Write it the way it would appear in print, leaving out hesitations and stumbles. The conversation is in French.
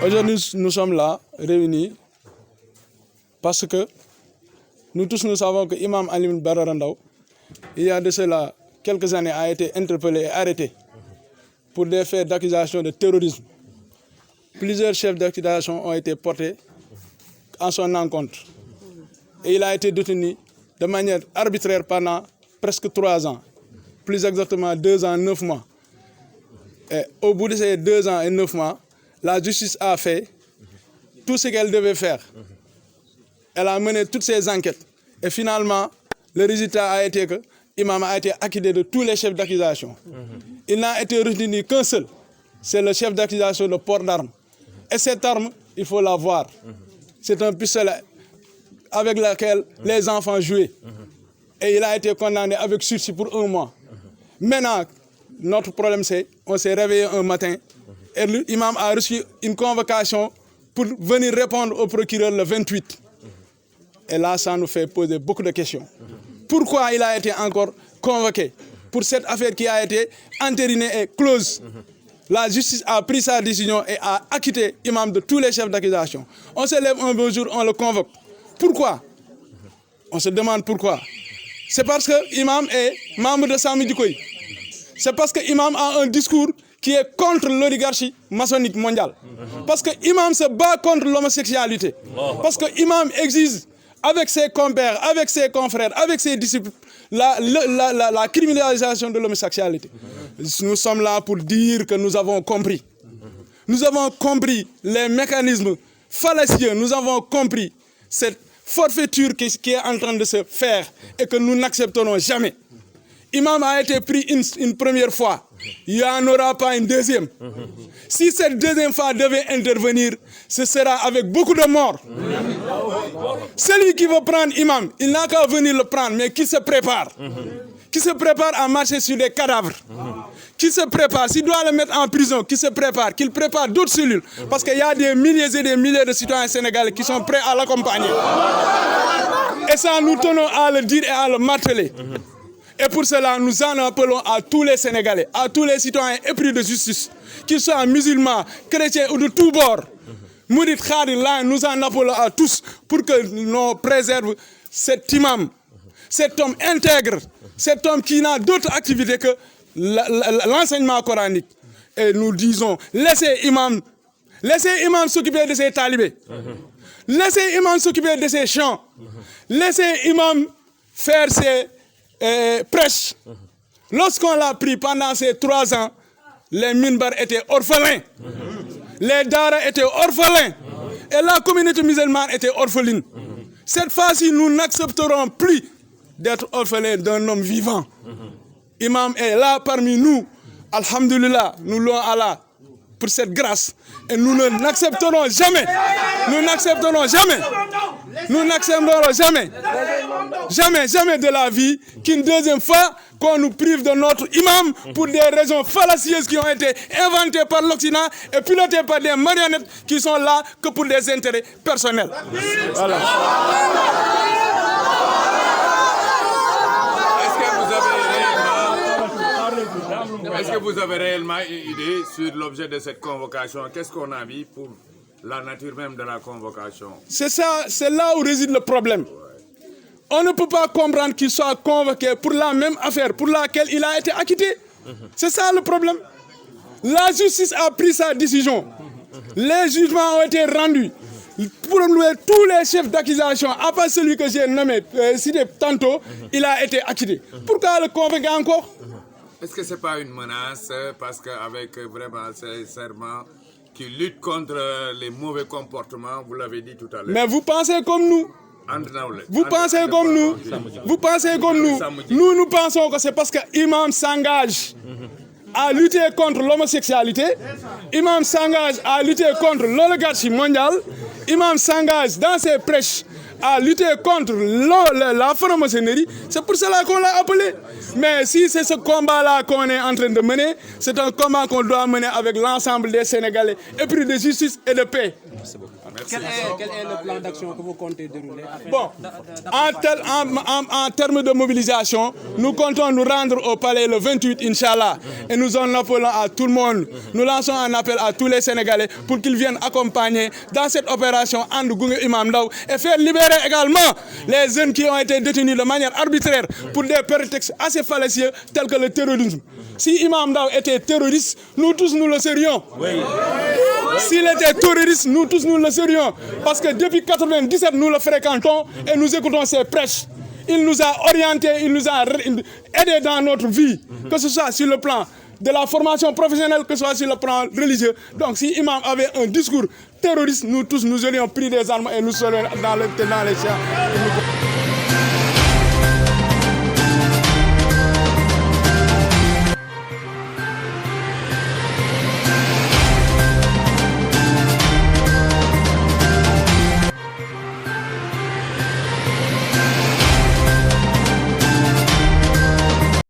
Aujourd'hui, nous sommes là, réunis, parce que nous tous nous savons que l'imam Alioune Badara Ndao, il y a de cela quelques années, a été interpellé et arrêté pour des faits d'accusation de terrorisme. Plusieurs chefs d'accusation ont été portés en son encontre. Et il a été détenu de manière arbitraire pendant presque 3 ans, plus exactement 2 ans, 9 mois. Et au bout de ces 2 ans et 9 mois, la justice a fait tout ce qu'elle devait faire. Elle a mené toutes ses enquêtes. Et finalement, le résultat a été que l'imam a été acquitté de tous les chefs d'accusation. Il n'a été retenu qu'un seul. C'est le chef d'accusation de port d'armes. Et cette arme, il faut la voir. C'est un pistolet avec lequel les enfants jouaient. Et il a été condamné avec sursis pour 1 mois. Maintenant, notre problème c'est qu'on s'est réveillé un matin et l'imam a reçu une convocation pour venir répondre au procureur le 28. Et là, ça nous fait poser beaucoup de questions. Pourquoi il a été encore convoqué pour cette affaire qui a été entérinée et close? La justice a pris sa décision et a acquitté l'imam de tous les chefs d'accusation. On se lève un beau jour, on le convoque. Pourquoi? On se demande pourquoi. C'est parce que l'imam est membre de Sami Dikoy. C'est parce que l'imam a un discours qui est contre l'oligarchie maçonnique mondiale. Parce que l'imam se bat contre l'homosexualité. Parce que l'imam exige avec ses compères, avec ses confrères, avec ses disciples, la criminalisation de l'homosexualité. Nous sommes là pour dire que nous avons compris. Nous avons compris les mécanismes fallacieux, nous avons compris cette forfaiture qui est en train de se faire et que nous n'accepterons jamais. L'imam a été pris une première fois, il n'y en aura pas une deuxième. Si cette deuxième fois devait intervenir, ce sera avec beaucoup de morts. Celui qui veut prendre l'imam, il n'a qu'à venir le prendre, mais qui se prépare. Qui se prépare à marcher sur des cadavres. Qui se prépare, s'il doit le mettre en prison, qui se prépare, qu'il prépare d'autres cellules. Parce qu'il y a des milliers et des milliers de citoyens sénégalais qui sont prêts à l'accompagner. Et ça, nous tenons à le dire et à le marteler. Et pour cela, nous en appelons à tous les Sénégalais, à tous les citoyens épris de justice, qu'ils soient musulmans, chrétiens ou de tous bords. Mourid Khadir, là, nous en appelons à tous pour que nous préservons cet imam, cet homme intègre, cet homme qui n'a d'autre activité que l'enseignement coranique. Et nous disons, laissez imam s'occuper de ses talibés, laissez imam s'occuper de ses chants, laissez imam faire ses prêches. Lorsqu'on l'a pris pendant ces 3 ans, les minbars étaient orphelins, les daras étaient orphelins et la communauté musulmane était orpheline. Cette fois-ci, nous n'accepterons plus d'être orphelins d'un homme vivant. Imam est là parmi nous. Alhamdulillah, nous louons Allah pour cette grâce. Et nous n'accepterons jamais, nous n'accepterons jamais, nous n'accepterons jamais, jamais de la vie qu'une deuxième fois qu'on nous prive de notre imam pour des raisons fallacieuses qui ont été inventées par l'Occident et pilotées par des marionnettes qui sont là que pour des intérêts personnels. Voilà. Est-ce que vous avez réellement une idée sur l'objet de cette convocation? Qu'est-ce qu'on a vu pour la nature même de la convocation? C'est ça, c'est là où réside le problème. On ne peut pas comprendre qu'il soit convoqué pour la même affaire pour laquelle il a été acquitté. C'est ça le problème. La justice a pris sa décision. Les jugements ont été rendus. Pour tous les chefs d'accusation, à part celui que j'ai nommé, cité tantôt, il a été acquitté. Pourquoi le convoquer encore? Est-ce que ce n'est pas une menace? Parce qu'avec vraiment ces serments qui luttent contre les mauvais comportements, vous l'avez dit tout à l'heure. Mais vous pensez comme nous. Vous pensez comme nous. Vous pensez comme nous. Nous pensons que c'est parce que l'imam s'engage à lutter contre l'homosexualité. L'imam s'engage à lutter contre l'oligarchie mondiale. L'imam s'engage dans ses prêches à lutter contre la franc-maçonnerie. C'est pour cela qu'on l'a appelé. Mais si c'est ce combat-là qu'on est en train de mener, c'est un combat qu'on doit mener avec l'ensemble des Sénégalais épris de justice et de paix. Merci beaucoup. Merci. Quel est le plan d'action que vous comptez dérouler? Bon, en termes de mobilisation, nous comptons nous rendre au palais le 28, Inch'Allah. Et nous en appelons à tout le monde. Nous lançons un appel à tous les Sénégalais pour qu'ils viennent accompagner dans cette opération Andu Gunge Imam Ndao et faire libérer également les jeunes qui ont été détenus de manière arbitraire pour des prétextes assez fallacieux tels que le terrorisme. Si Imam Ndao était terroriste, nous tous nous le serions. Oui. S'il était terroriste, nous tous nous le serions. Parce que depuis 1997, nous le fréquentons et nous écoutons ses prêches. Il nous a orientés, il nous a aidés dans notre vie, que ce soit sur le plan de la formation professionnelle, que ce soit sur le plan religieux. Donc si Imam avait un discours terroriste, nous tous nous aurions pris des armes et nous serions dans les champs.